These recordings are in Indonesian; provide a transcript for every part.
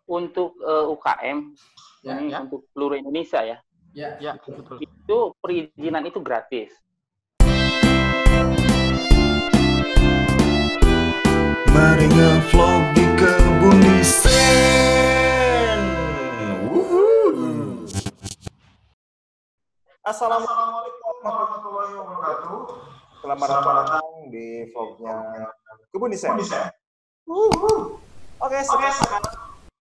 untuk UKM ini untuk seluruh Indonesia ya. Ya, betul. Itu perizinan itu gratis. Mari ngevlog di Kebunisen. Assalamualaikum warahmatullahi wabarakatuh. Selamat datang di vlognya Kebunisen. Oke, sekarang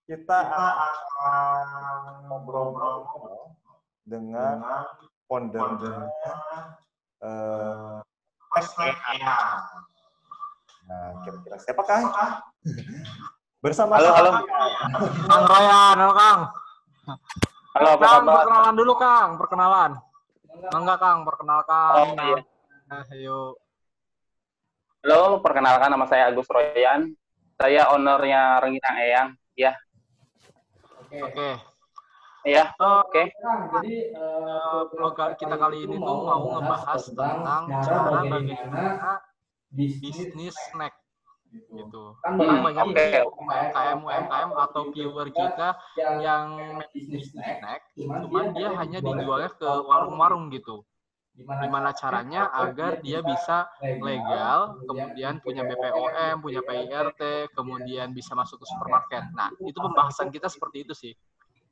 kita akan ngobrol-ngobrol dengan foundernya SEA. Nah, kira-kira siapakah? Bersama Halo. Kang Royan, halo Kang. Halo, apa Kang, kabar? perkenalan dulu Kang, perkenalan. Enggak Kang, perkenalkan. Oh, iya. Ayo. Halo, perkenalkan nama saya Agus Royan. Saya ownernya Rengginang Eyang, ya. Oke. Ya, oke. Jadi vlog kita kali ini tuh mau ngebahas tentang cara bagaimana bisnis snack gitu. Kan banyak UMKM atau viewer kita yang bisnis snack, cuman dia hanya dijualnya ke warung-warung gitu. Gimana caranya agar dia bisa legal, kemudian punya BPOM, punya PIRT, kemudian bisa masuk ke supermarket. Nah, itu pembahasan kita seperti itu sih.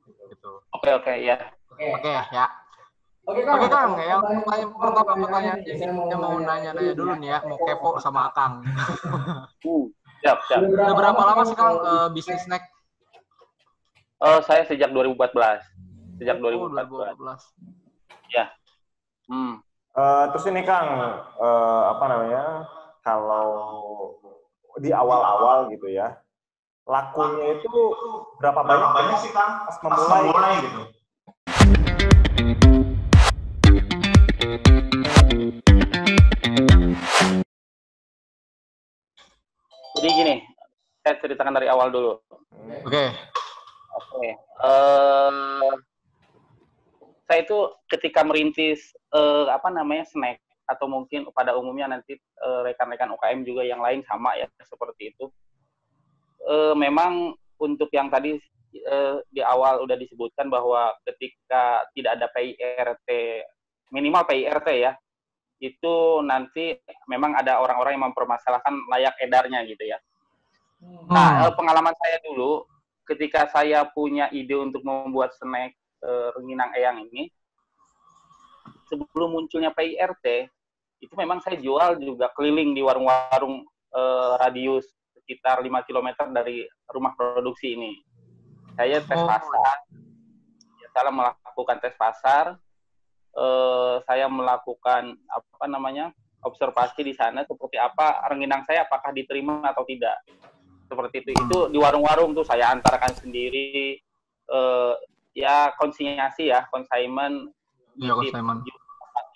Gitu. Oke, ya. Oke, ya. Oke Kang, yang pertanyaan saya mau nanya dulu nih ya, mau kepo sama Kang. Siap. Udah berapa lama sih Kang bisnis snack? Saya sejak 2014. Sejak 2014. Ya. Terus ini Kang, kalau di awal-awal gitu ya, lakunya itu berapa banyak sih Kang pas memulai gitu? Jadi gini, saya ceritakan dari awal dulu. Oke. Saya itu ketika merintis snack atau mungkin pada umumnya nanti rekan-rekan UKM juga yang lain sama ya seperti itu. Memang untuk yang tadi di awal udah disebutkan bahwa ketika tidak ada PIRT, minimal PIRT ya, itu nanti memang ada orang-orang yang mempermasalahkan layak edarnya gitu ya. Nah, pengalaman saya dulu ketika saya punya ide untuk membuat snack Rengginang Eyang ini, sebelum munculnya PIRT, itu memang saya jual juga keliling di warung-warung radius sekitar 5 km dari rumah produksi ini. Saya tes pasar, saya melakukan tes pasar, saya melakukan observasi di sana seperti apa rengginang saya apakah diterima atau tidak. Seperti itu di warung-warung tuh saya antarkan sendiri, konsinyasi ya, consignment.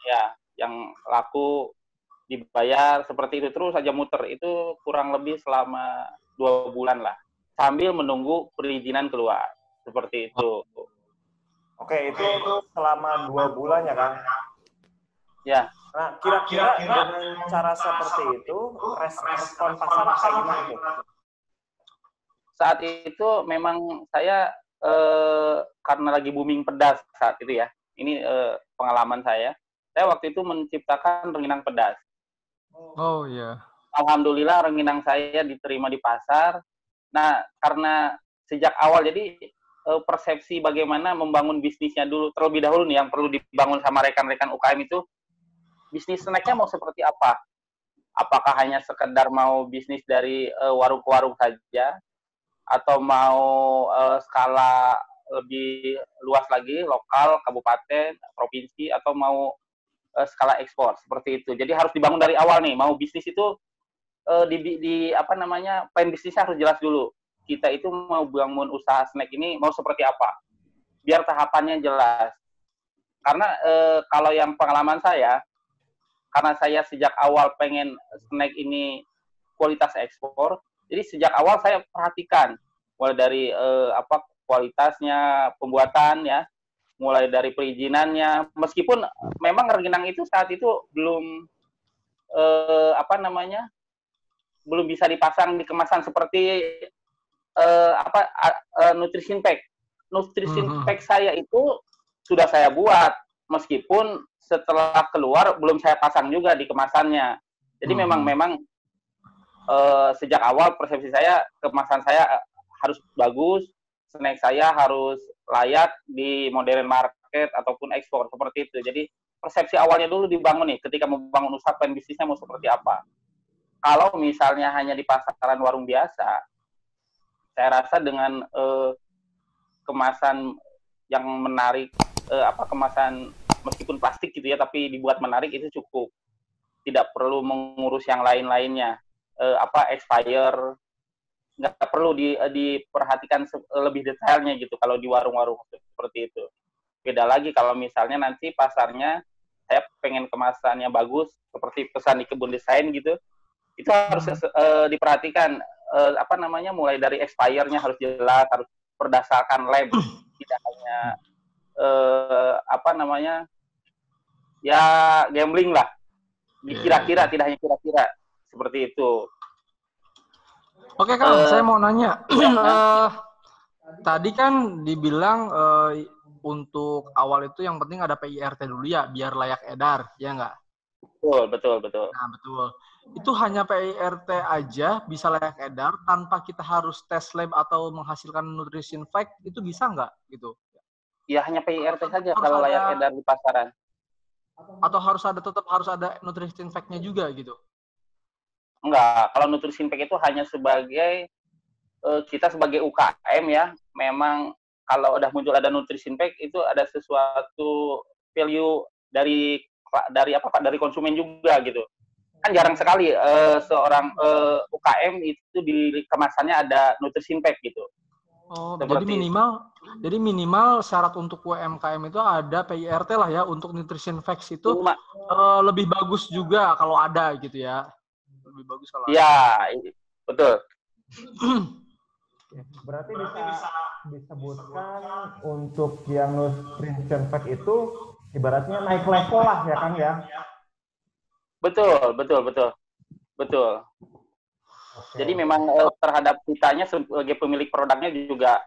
Ya, yang laku dibayar seperti itu terus saja muter. Itu kurang lebih selama 2 bulan lah, sambil menunggu perizinan keluar. Seperti itu. Oke, itu selama 2 bulan ya Kang? Ya. Nah, kira-kira dengan cara seperti itu, respon pasar kayak gimana tuh? Saat itu memang saya karena lagi booming pedas saat itu ya. Ini pengalaman saya. Saya waktu itu menciptakan rengginang pedas. Oh iya. Alhamdulillah rengginang saya diterima di pasar. Nah, karena sejak awal jadi persepsi bagaimana membangun bisnisnya dulu terlebih dahulu nih yang perlu dibangun sama rekan-rekan UKM itu, bisnis snacknya mau seperti apa? Apakah hanya sekedar mau bisnis dari warung ke warung saja, atau mau skala lebih luas lagi, lokal, kabupaten, provinsi, atau mau skala ekspor seperti itu. Jadi harus dibangun dari awal nih. Mau bisnis itu plan bisnisnya harus jelas dulu. Kita itu mau bangun usaha snack ini mau seperti apa? Biar tahapannya jelas. Karena kalau yang pengalaman saya, karena saya sejak awal pengen snack ini kualitas ekspor, jadi sejak awal saya perhatikan mulai dari kualitasnya, pembuatan ya, mulai dari perizinannya. Meskipun memang rengginang itu saat itu belum belum bisa dipasang di kemasan seperti nutrition pack. Nutrition pack saya itu sudah saya buat, meskipun setelah keluar belum saya pasang juga di kemasannya. Jadi memang sejak awal persepsi saya, kemasan saya harus bagus, snack saya harus layak di modern market ataupun ekspor, seperti itu. Jadi persepsi awalnya dulu dibangun nih, ketika membangun usaha plan bisnisnya mau seperti apa. Kalau misalnya hanya di pasaran warung biasa, saya rasa dengan kemasan yang menarik, kemasan meskipun plastik gitu ya, tapi dibuat menarik itu cukup. Tidak perlu mengurus yang lain-lainnya. Expire, nggak perlu diperhatikan lebih detailnya gitu kalau di warung-warung seperti itu. Beda lagi kalau misalnya nanti pasarnya saya pengen kemasannya bagus, seperti pesan di Kebun Desain gitu, itu harus diperhatikan, mulai dari expire-nya harus jelas, harus berdasarkan lab, tidak hanya ya gambling lah, kira-kira, tidak hanya kira-kira, seperti itu. Oke Kang, saya mau nanya. Tadi kan dibilang untuk awal itu yang penting ada PIRT dulu ya, biar layak edar, ya nggak? Betul. Nah, betul. Itu hanya PIRT aja bisa layak edar tanpa kita harus tes lab atau menghasilkan nutrition fact, itu bisa nggak gitu? Ya hanya PIRT saja kalau layak edar di pasaran. Atau tetap harus ada nutrition fact-nya juga gitu? Enggak, kalau nutrition pack itu hanya sebagai kita sebagai UKM ya, memang kalau udah muncul ada nutrition pack itu ada sesuatu value dari konsumen juga gitu. Kan jarang sekali seorang UKM itu di kemasannya ada nutrition pack gitu. Oh, jadi minimal syarat untuk UMKM itu ada PIRT lah ya, untuk nutrition facts itu lebih bagus juga kalau ada gitu ya. Lebih bagus kalau ya, betul. Berarti bisa disebutkan untuk yang nutrition fact itu ibaratnya naik level lah ya Kang ya. Betul. Okay. Jadi memang terhadap kitanya sebagai pemilik produknya juga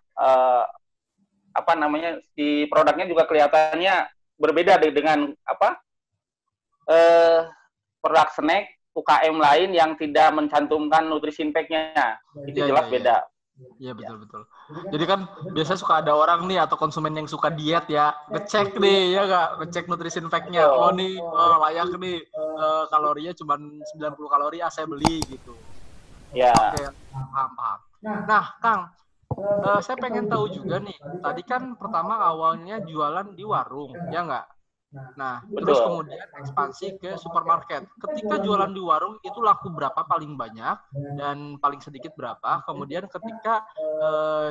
si produknya juga kelihatannya berbeda dengan produk snack UKM lain yang tidak mencantumkan nutrition pack-nya. Itu jelas beda. Iya, betul. Jadi kan biasanya suka ada orang nih atau konsumen yang suka diet ya, ngecek nih ya nggak, ngecek nutrition fact-nya. Layak nih, kalorinya cuma 90 kalori, saya beli gitu. Ya. Oke, paham. Nah, Kang, saya pengen tahu juga nih, tadi kan pertama awalnya jualan di warung, ya nggak? Nah, terus kemudian ekspansi ke supermarket. Ketika jualan di warung itu laku berapa paling banyak dan paling sedikit berapa? Kemudian ketika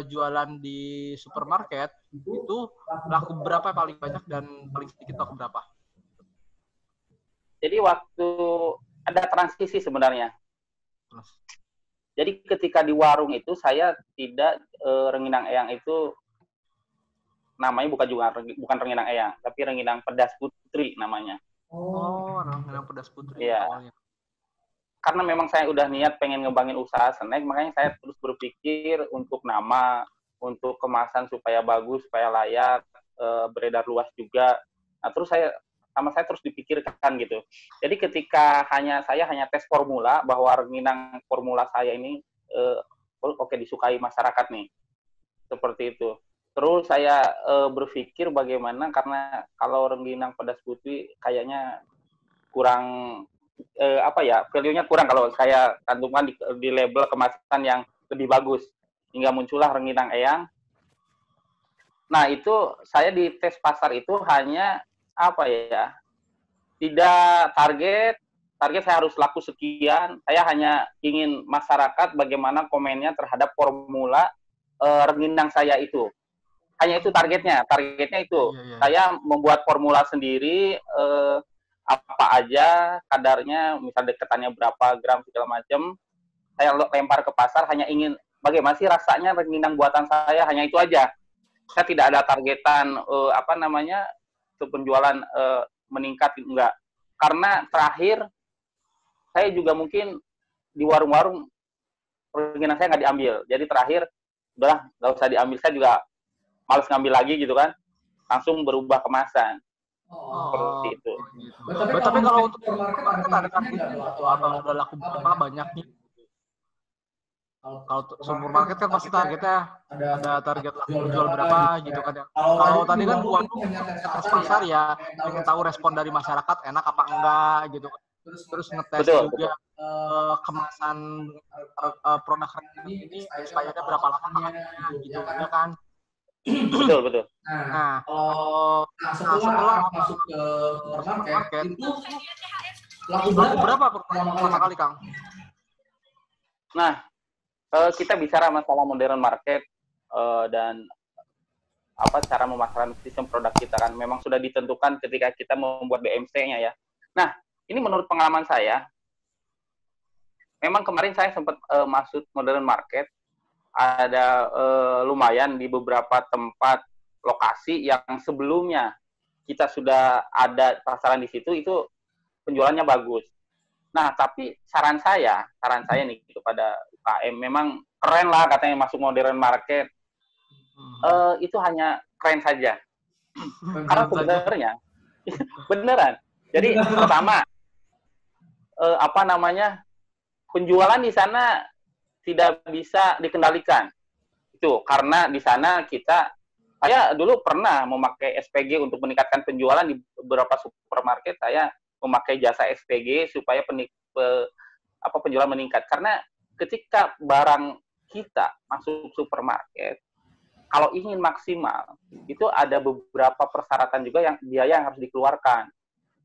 jualan di supermarket itu laku berapa paling banyak dan paling sedikit laku berapa? Jadi waktu ada transisi sebenarnya. Jadi ketika di warung itu saya tidak rengginang eyang itu namanya bukan rengginang eyang, tapi rengginang pedas putri namanya. Rengginang pedas putri. Iya. Karena memang saya udah niat pengen ngembangin usaha snack, makanya saya terus berpikir untuk nama, untuk kemasan supaya bagus, supaya layak, beredar luas juga. Nah, terus saya terus dipikirkan gitu. Jadi ketika saya hanya tes formula bahwa rengginang formula saya ini disukai masyarakat nih. Seperti itu. Terus saya berpikir bagaimana, karena kalau rengginang pedas putih kayaknya kurang value-nya kurang kalau saya cantumkan di label kemasan yang lebih bagus, hingga muncullah rengginang eyang. Nah, itu saya di tes pasar itu hanya tidak target saya harus laku sekian, saya hanya ingin masyarakat bagaimana komennya terhadap formula rengginang saya itu. Hanya itu targetnya itu. Iya. Saya membuat formula sendiri, apa aja kadarnya, misal deketannya berapa gram segala macam, saya lempar ke pasar, hanya ingin bagaimana sih rasanya rengginang buatan saya, hanya itu aja. Saya tidak ada targetan penjualan meningkat, enggak. Karena terakhir saya juga mungkin di warung-warung rengginang saya nggak diambil, jadi terakhir udahlah nggak usah diambil, saya juga males ngambil lagi gitu kan, langsung berubah kemasan. Seperti itu. Tapi kalau untuk supermarket ada targetnya atau udah laku berapa banyak nih? Kalau supermarket kan pasti targetnya ada target laku jual berapa gitu kan ya. Kalau tadi kan uang tuh tes pasar ya, pengen tahu respon dari masyarakat enak apa enggak gitu. Terus ngetes juga kemasan produk ini expirednya berapa lama gitu ya kan. Betul. Nah, setelah masuk ke supermarket itu laku berapa pertama kali, Kang? Nah, kita bicara masalah modern market dan cara memasarkan sistem produk kita kan memang sudah ditentukan ketika kita membuat BMC-nya ya. Nah, ini menurut pengalaman saya, memang kemarin saya sempat masuk modern market, ada lumayan di beberapa tempat lokasi yang sebelumnya kita sudah ada pasaran di situ, itu penjualannya bagus. Nah, tapi saran saya nih kepada UKM, memang keren lah katanya masuk modern market. Itu hanya keren saja. Karena sebenarnya beneran. Jadi pertama penjualan di sana tidak bisa dikendalikan. Itu karena di sana saya dulu pernah memakai SPG untuk meningkatkan penjualan di beberapa supermarket. Saya memakai jasa SPG supaya penjualan meningkat. Karena ketika barang kita masuk supermarket, kalau ingin maksimal, itu ada beberapa persyaratan juga biaya yang harus dikeluarkan.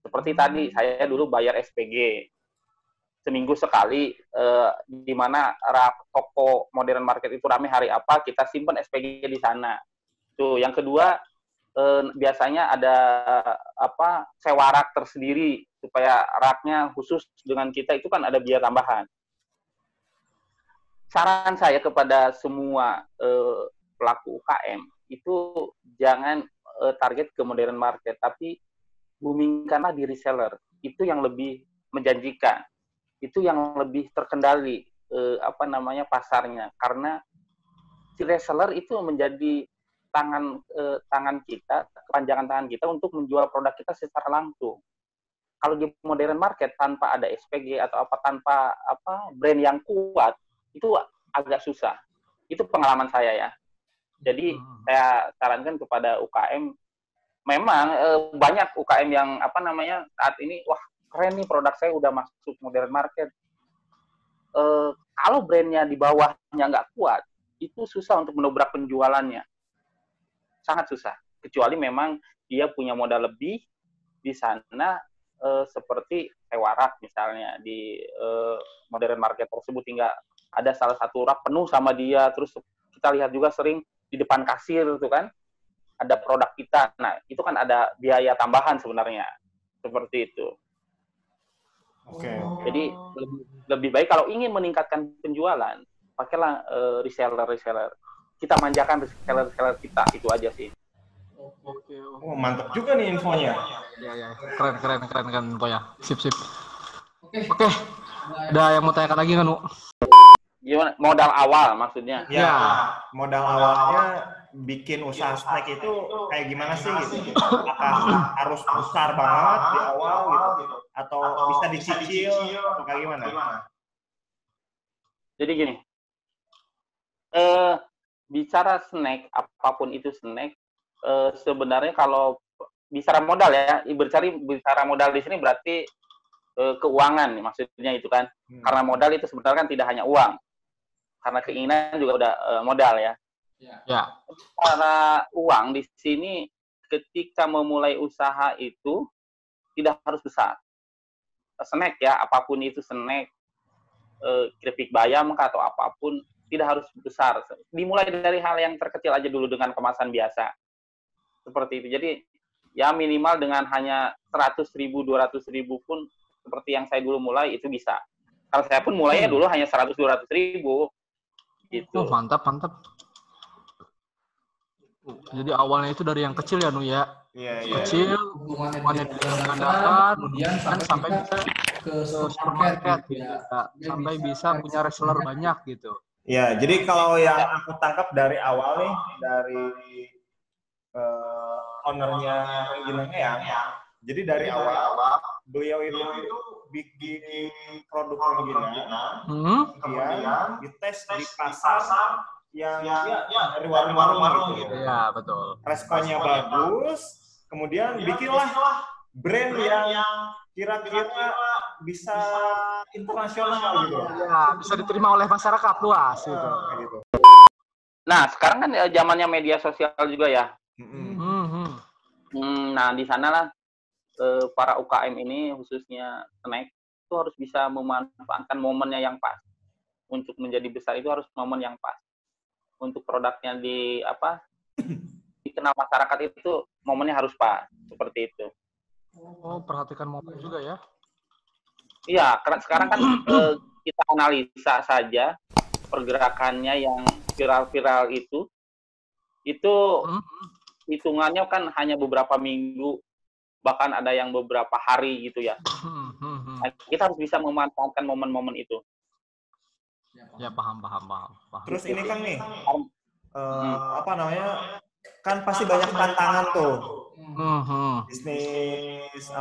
Seperti tadi, saya dulu bayar SPG seminggu sekali, di mana toko modern market itu ramai hari apa, kita simpan SPG di sana. Tuh, yang kedua, biasanya ada sewa rak tersendiri supaya raknya khusus dengan kita, itu kan ada biaya tambahan. Saran saya kepada semua pelaku UKM itu jangan target ke modern market, tapi boomingkanlah di reseller. Itu yang lebih menjanjikan, itu yang lebih terkendali pasarnya, karena si reseller itu menjadi tangan kita, kepanjangan tangan kita untuk menjual produk kita secara langsung. Kalau di modern market tanpa ada SPG atau tanpa brand yang kuat, itu agak susah. Itu pengalaman saya ya. Jadi saya sarankan kepada UKM, memang banyak UKM yang saat ini, wah keren nih produk saya udah masuk modern market. Kalau brandnya di bawahnya nggak kuat, itu susah untuk mendobrak penjualannya. Sangat susah. Kecuali memang dia punya modal lebih di sana, seperti sewa rak misalnya di modern market tersebut, hingga ada salah satu rak penuh sama dia. Terus kita lihat juga sering di depan kasir itu kan ada produk kita. Nah, itu kan ada biaya tambahan sebenarnya. Seperti itu. Oke. Jadi lebih baik kalau ingin meningkatkan penjualan, pakailah reseller. Kita manjakan reseller kita, itu aja sih. Oke. Oh, mantap juga nih infonya. Ya. Keren infonya. Sip. Oke. Ada yang mau tanyakan lagi kan, Bu? Gimana? Modal awal maksudnya? Ya, modal awalnya bikin usaha snack itu kayak gimana sih gitu? Apakah harus besar banget di awal gitu? Atau bisa dicicil atau kayak gimana? Jadi gini, bicara snack, apapun itu snack, sebenarnya kalau bicara modal ya, bicara modal di sini berarti keuangan maksudnya itu kan. Karena modal itu sebenarnya kan tidak hanya uang. Karena keinginan juga udah modal ya. Ya. Karena uang di sini ketika memulai usaha itu tidak harus besar. Snack ya, apapun itu snack, keripik bayam atau apapun, tidak harus besar. Dimulai dari hal yang terkecil aja dulu dengan kemasan biasa. Seperti itu. Jadi ya minimal dengan hanya 100.000, 200.000 pun seperti yang saya dulu mulai itu bisa. Kalau saya pun mulainya dulu hanya 100-200.000. Gitu. Oh, mantap. Jadi awalnya itu dari yang kecil ya, Nu ya. Iya. Kecil, hubungannya digandakan, kemudian sampai bisa ke supermarket gitu. Sampai bisa punya reseller banyak gitu. Ya, jadi kalau yang aku tangkap dari awal nih, dari ownernya Rengginang Eyang, jadi dari awal beliau itu bikin produk Rengginang, kemudian dites di pasar yang dari warung-warung gitu. Iya, betul. Responnya bagus, kemudian bikinlah brand yang kira-kira bisa internasional gitu. Ya, bisa diterima oleh masyarakat luas gitu. Nah, sekarang kan zamannya media sosial juga ya. Nah, di sanalah para UKM ini khususnya snack itu harus bisa memanfaatkan momennya yang pas. Untuk menjadi besar itu harus momen yang pas. Untuk produknya dikenal masyarakat itu momennya harus pas, seperti itu. Oh, perhatikan momen juga ya. Iya, karena sekarang kan kita analisa saja pergerakannya yang viral-viral itu hitungannya kan hanya beberapa minggu, bahkan ada yang beberapa hari gitu ya. Nah, kita harus bisa memanfaatkan momen-momen itu. Ya, paham. Terus ini kan nih, kan pasti banyak tantangan tuh. Bisnis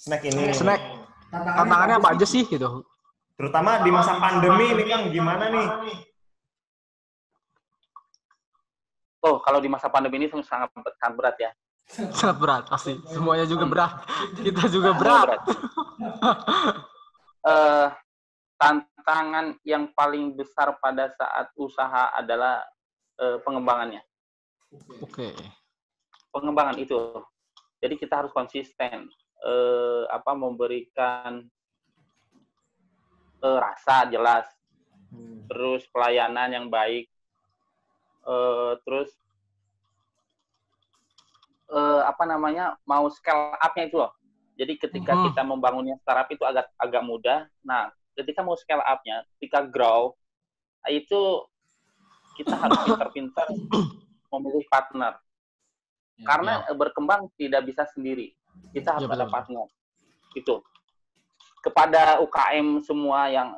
snack ini. Snack. Tantangannya apa aja sih gitu? Terutama di masa pandemi ini Kang, gimana nih? Oh, kalau di masa pandemi ini sangat berat ya. Sangat berat pasti. Semuanya juga berat. Kita juga berat. Tantangan yang paling besar pada saat usaha adalah pengembangannya. Oke. Pengembangan itu. Jadi kita harus konsisten memberikan rasa jelas, terus pelayanan yang baik, terus mau scale up-nya itu loh. Jadi ketika kita membangunnya startup itu agak mudah. Nah, ketika mau scale up-nya, ketika grow, itu kita harus pintar-pintar memilih partner. Karena berkembang tidak bisa sendiri. Kita harus ada partner. Itu. Kepada UKM semua yang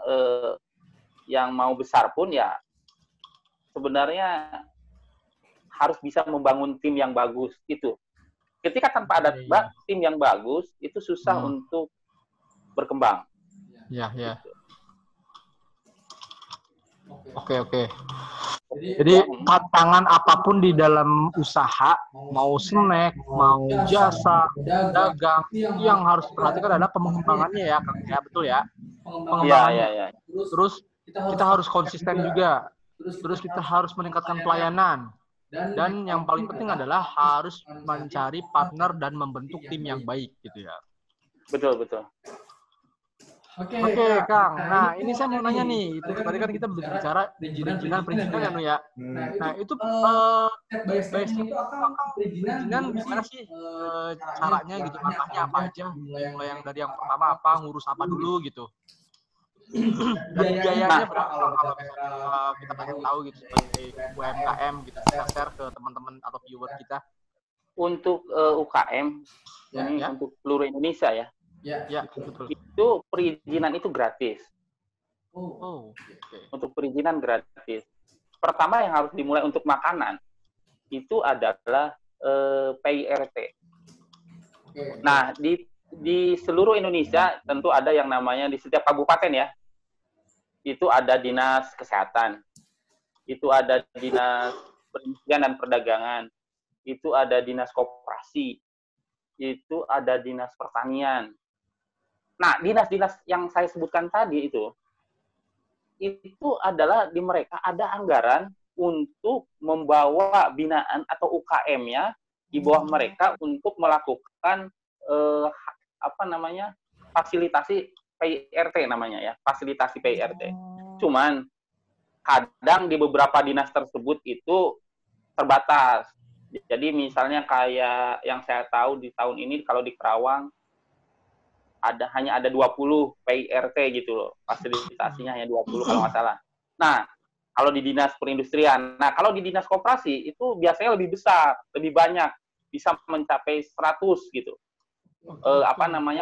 mau besar pun ya sebenarnya harus bisa membangun tim yang bagus itu. Ketika tanpa ada tim yang bagus itu susah untuk berkembang. Ya. Oke. Jadi tantangan apapun di dalam usaha, mau snack, mau jasa, dagang, yang harus diperhatikan adalah pengembangannya ya, Kang. Ya, betul ya. Pengembangannya. Ya. Terus kita harus konsisten juga. Terus kita harus meningkatkan pelayanan. Dan yang paling penting adalah harus mencari partner dan membentuk tim yang baik gitu ya. Betul. Oke, Kang. Nah, ini saya mau nanya nih. Itu tadi kan kita berbicara perizinan ya. Nah, itu perizinan gimana sih caranya gitu? Langkahnya apa aja? Mulai yang dari yang pertama apa, ngurus apa dulu gitu. Dan biayanya berapa kalau kita pengen tahu gitu sebagai UMKM gitu, kita share ke teman-teman atau viewer kita. Untuk UKM untuk seluruh Indonesia ya. Ya, betul. Itu perizinan itu gratis. Okay. Untuk perizinan gratis. Pertama yang harus dimulai untuk makanan itu adalah PIRT. Nah, di seluruh Indonesia tentu ada yang namanya di setiap kabupaten ya. Itu ada dinas kesehatan. Itu ada dinas perindustrian dan perdagangan. Itu ada dinas koperasi. Itu ada dinas pertanian. Nah, dinas-dinas yang saya sebutkan tadi itu adalah di mereka ada anggaran untuk membawa binaan atau UKM-nya di bawah mereka untuk melakukan fasilitasi PIRT namanya ya, fasilitasi PIRT. Cuman kadang di beberapa dinas tersebut itu terbatas. Jadi misalnya kayak yang saya tahu di tahun ini kalau di Kerawang hanya ada 20 PIRT gitu loh. Fasilitasinya hanya 20 kalau nggak salah. Nah, kalau di dinas perindustrian. Nah, kalau di dinas koperasi itu biasanya lebih besar, lebih banyak. Bisa mencapai 100 gitu.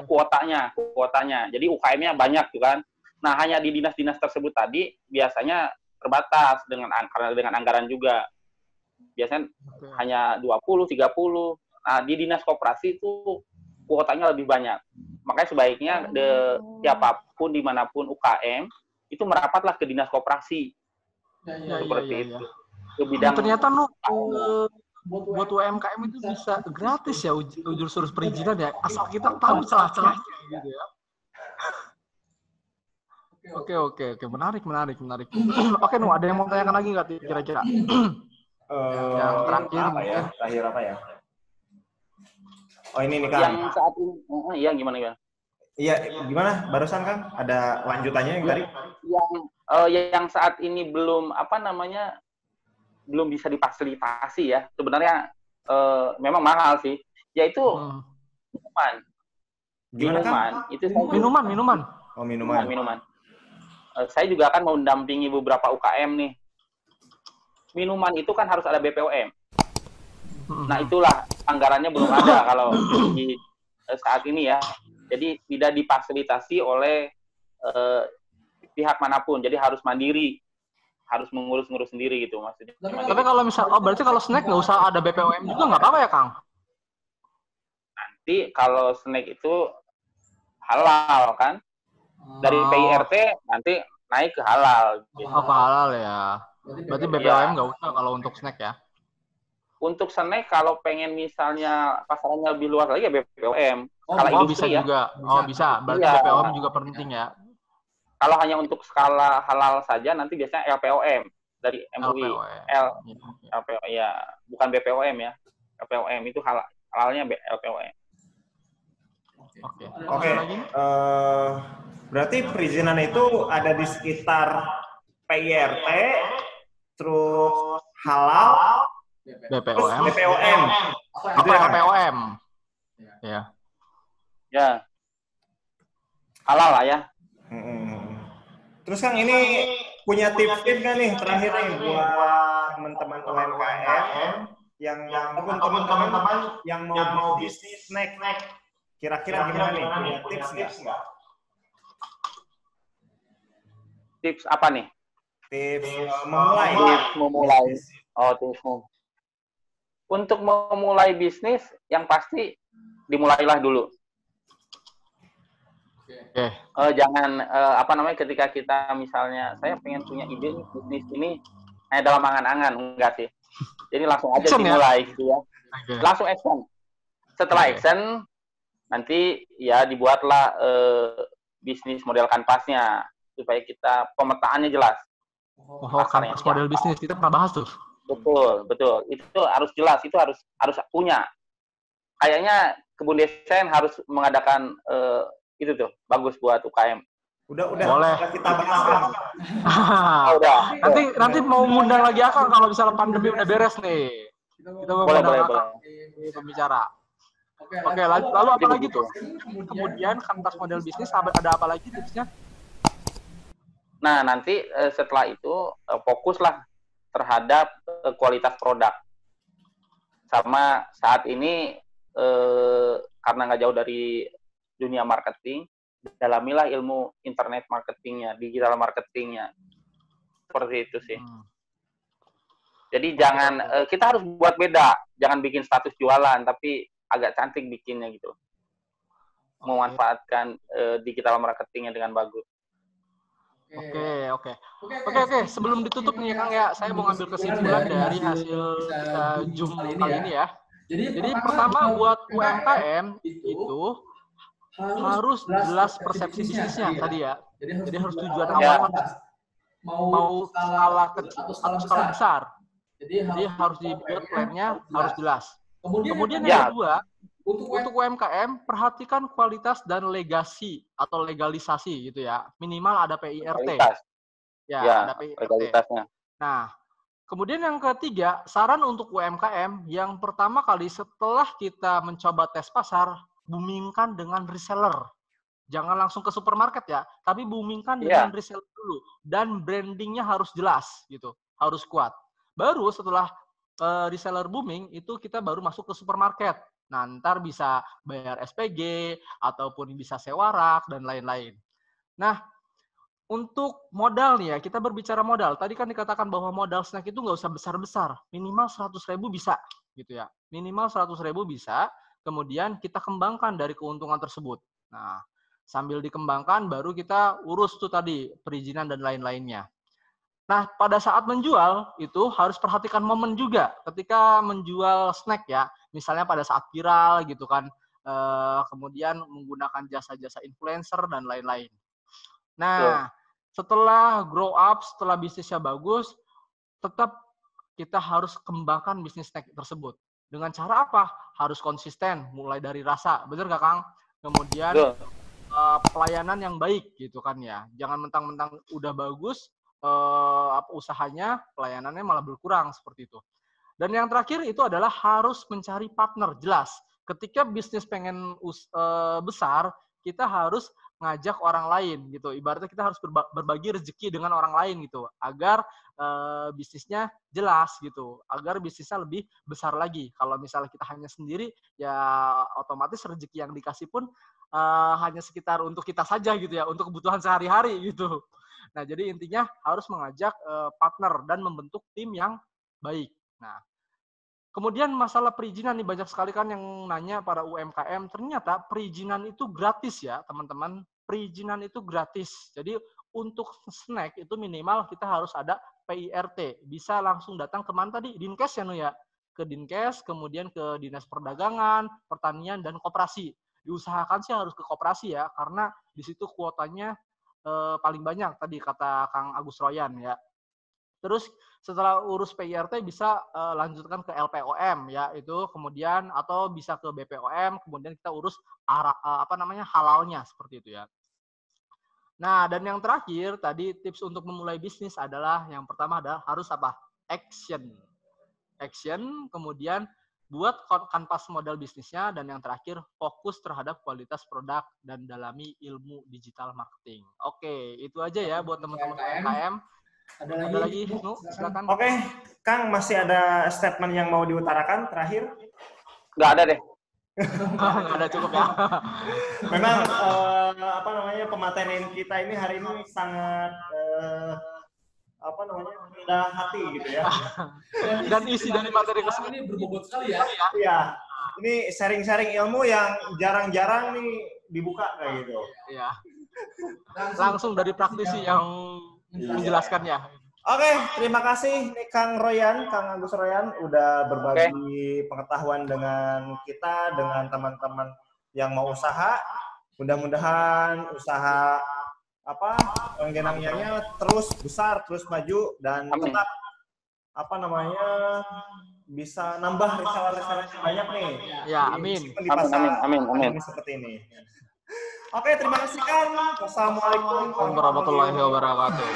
Kuotanya. Jadi UKM-nya banyak tuh kan. Nah, hanya di dinas-dinas tersebut tadi biasanya terbatas karena dengan anggaran juga. Biasanya hanya 20, 30. Nah, di dinas koperasi itu kuotanya lebih banyak. Makanya sebaiknya siapapun dimanapun UKM itu merapatlah ke dinas koperasi. Seperti itu. Ke bidang ternyata buat UMKM itu bisa gratis ya urus perizinan ya, asal kita tahu celah-celahnya gitu ya. Oke, menarik. Oke, ada yang mau tanyakan lagi nggak kira-kira? Yang terakhir apa ya? Oh, ini nih Kang. Yang saat ini, iya gimana? Iya, gimana? Barusan Kang ada lanjutannya yang tadi? Yang saat ini belum belum bisa difasilitasi ya. Sebenarnya memang mahal sih. Yaitu minuman. Itu minuman. Oh, minuman. Saya juga akan mendampingi beberapa UKM nih. Minuman itu kan harus ada BPOM. Nah, itulah anggarannya belum ada kalau di saat ini ya. Jadi tidak difasilitasi oleh pihak manapun. Jadi harus mandiri, harus mengurus sendiri gitu maksudnya. Tapi kalau berarti kalau snack nggak usah ada BPOM juga nggak apa-apa ya Kang? Nanti kalau snack itu halal kan? Dari PIRT nanti naik ke halal. Gitu. Ke halal ya. Berarti BPOM nggak usah kalau untuk snack ya? Untuk snack kalau pengen misalnya pasarannya lebih luas lagi ya BPOM. Skala bisa industri ya. juga. Bisa. Berarti BPOM juga penting ya. Kalau hanya untuk skala halal saja nanti biasanya LPOM dari MUI. LPOM ya, bukan BPOM ya. LPOM itu halalnya LPOM. Oke. Berarti perizinan itu ada di sekitar PIRT, terus halal, BPOM. Gitu ya, LPOM. Ya. Halal lah ya. Terus Kang ini punya tips-tips nggak nih terakhir nih buat teman-teman UMKM yang teman-teman yang mau bisnis snack, kira-kira gimana nih? Punya tips nggak? Tips apa nih? Tips memulai. Untuk memulai bisnis yang pasti dimulailah dulu. Jangan ketika kita misalnya saya pengen punya ide bisnis ini dalam angan-angan, enggak sih. Jadi langsung aja dimulai gitu ya. Langsung action. Setelah action nanti ya dibuatlah bisnis model kanvasnya supaya kita pemetaannya jelas. Kanvas model bisnis kita pernah bahas tuh. Betul. Itu harus jelas, itu harus punya. Kayaknya Kebun Desa harus mengadakan itu tuh bagus buat UKM. Udah boleh kita bahas. Nanti mau ngundang lagi Akang kalau misalnya pandemi udah beres nih. Kita mau ngundang Akang pembicara. Oke, lalu apa lagi tuh? Kemudian kanvas model bisnis ada apa lagi tipsnya? Nah, nanti setelah itu fokuslah terhadap kualitas produk. Sama saat ini karena nggak jauh dari dunia marketing, dalamilah ilmu internet marketingnya, digital marketingnya. Seperti itu sih. Jadi kita harus buat beda. Jangan bikin status jualan, tapi agak cantik bikinnya gitu. Memanfaatkan digital marketingnya dengan bagus. Oke. Sebelum ditutup nih Kang ya, saya mau ngambil kesimpulan dari hasil kita Zoom kali ini ya. Jadi pertama buat UMKM itu harus jelas persepsi bisnisnya tadi ya. Jadi harus tujuan awalnya mau skala kecil atau skala besar. Jadi harus dibuat plan-nya harus jelas. Kemudian yang kedua, untuk UMKM, perhatikan kualitas dan legasi atau legalisasi gitu ya. Minimal ada PIRT. Ada PIRT. Nah, kemudian yang ketiga, saran untuk UMKM yang pertama kali setelah kita mencoba tes pasar, boomingkan dengan reseller. Jangan langsung ke supermarket ya, tapi boomingkan dengan reseller dulu. Dan brandingnya harus jelas gitu, harus kuat. Baru setelah reseller booming, itu kita baru masuk ke supermarket. Nah, ntar bisa bayar SPG, ataupun bisa sewa rak, dan lain-lain. Nah, Untuk modal nih ya, kita berbicara modal. Tadi kan dikatakan bahwa modal snack itu nggak usah besar-besar. Minimal 100.000 bisa, gitu ya. Minimal 100.000 bisa, kemudian kita kembangkan dari keuntungan tersebut. Nah, sambil dikembangkan, baru kita urus tuh tadi, perizinan dan lain-lainnya. Nah, pada saat menjual, itu harus perhatikan momen juga. Ketika menjual snack ya, misalnya pada saat viral gitu kan, kemudian menggunakan jasa-jasa influencer dan lain-lain. Nah, setelah grow up, setelah bisnisnya bagus, tetap kita harus kembangkan bisnis snack tersebut. Dengan cara apa? Harus konsisten, mulai dari rasa. Bener nggak, Kang? Kemudian pelayanan yang baik gitu kan ya. Jangan mentang-mentang udah bagus, usahanya, pelayanannya malah berkurang seperti itu. Dan yang terakhir itu adalah harus mencari partner, jelas. Ketika bisnis pengen besar, kita harus ngajak orang lain gitu. Ibaratnya kita harus berbagi rezeki dengan orang lain gitu, agar bisnisnya jelas gitu, agar bisnisnya lebih besar lagi. Kalau misalnya kita hanya sendiri, ya otomatis rezeki yang dikasih pun hanya sekitar untuk kita saja gitu ya, untuk kebutuhan sehari-hari gitu. Nah, jadi intinya harus mengajak partner dan membentuk tim yang baik. Nah, kemudian masalah perizinan nih, banyak sekali kan yang nanya para UMKM, ternyata perizinan itu gratis ya teman-teman, perizinan itu gratis. Jadi untuk snack itu minimal kita harus ada PIRT, bisa langsung datang ke mana tadi, Dinkes ya Nu ya, ke Dinkes, kemudian ke Dinas Perdagangan, Pertanian, dan Koperasi. Diusahakan sih harus ke koperasi ya, karena di situ kuotanya paling banyak tadi kata Kang Agus Royan ya. Terus setelah urus PIRT bisa lanjutkan ke LPOM ya, itu kemudian atau bisa ke BPOM, kemudian kita urus halalnya seperti itu ya. Nah, dan yang terakhir tadi tips untuk memulai bisnis adalah yang pertama adalah harus apa? Action. Action, kemudian buat kanvas modal bisnisnya, dan yang terakhir fokus terhadap kualitas produk dan dalami ilmu digital marketing. Oke, itu aja ya buat teman-teman UMKM. Ada lagi, Nu, silakan. Oke, Kang, masih ada statement yang mau diutarakan terakhir? Nggak ada deh. Nggak ada, cukup ya. Memang pematerian kita ini hari ini sangat rendah hati gitu ya. Dan isi dari materi kesini ini berbobot sekali ya. Iya. Ini sharing-sharing ilmu yang jarang-jarang nih dibuka kayak gitu. Iya. Langsung dari praktisi yang menjelaskannya. Oke, terima kasih nih Kang Agus Royan udah berbagi pengetahuan dengan kita, dengan teman-teman yang mau usaha. Mudah-mudahan usaha Rengginangnya terus besar, terus maju, dan tetap bisa nambah reseller-reseller yang banyak nih. Ya, amin. Amin. Seperti ini. Oke, terima kasih Kang. Wassalamualaikum warahmatullahi wabarakatuh.